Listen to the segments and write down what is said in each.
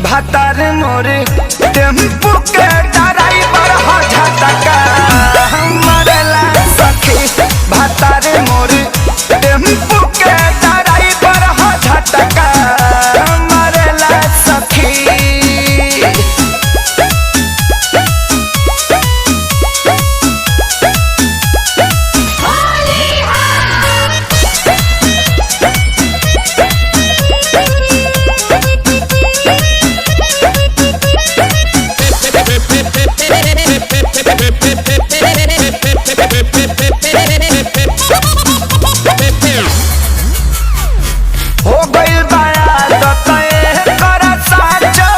भातार मोरे टेम्पू के ड्राइवर हो झटका मरला सखी। भातार मोरे टेम्पू के ड्राइवर हो झटका मरला सखी। हो गइल बाया दतए कर साचो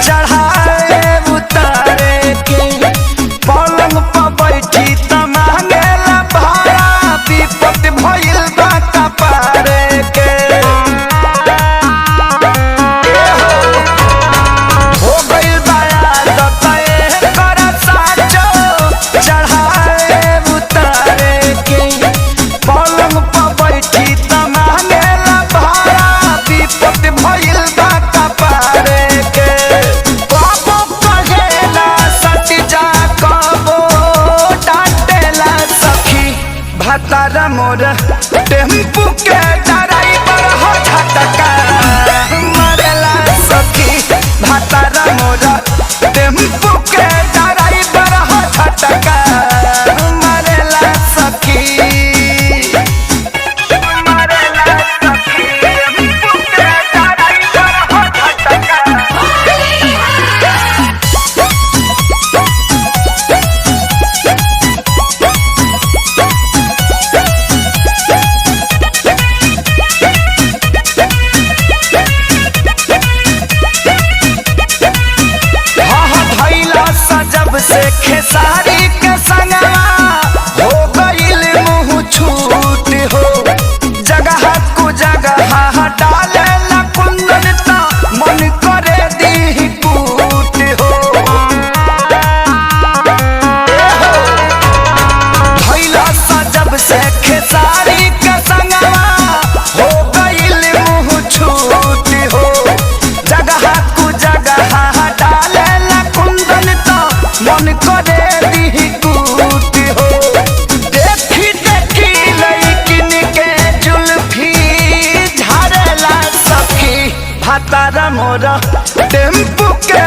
चढ़ाए उतारे के पलंग पर बैठी त मांगेला भाड़ा विपत भइल बा कपारे के। हो गइल बाया दतए कर साचो चढ़ाए उतारे के पलंग पर बैठी त मांगेला भाड़ा विपत भइल बा कपारे के। कबो कहेला सट जा कबो डांटेला सखी। भातार मोर टेम्पू के ड्राइवर हो झटका मरला सखी। भातार मोर टेम्पू के ड्राइवर हो झटका मरला सखी। जब से खेसारी के संगवा हो गइल मुँह छूट हो जगह कु जगह डाले ला कुंदन ता मन करे दी कूट हो। भइला सा जब से खेसारी के संगवा हो गइल मुँह छूट हो जगह कु जगह डाले ला कुंदन ता मन करे दी कूट हो। देखी देखी लइकिन के जुल्फी झाड़ला सखी। भातार मोर टेम्पू के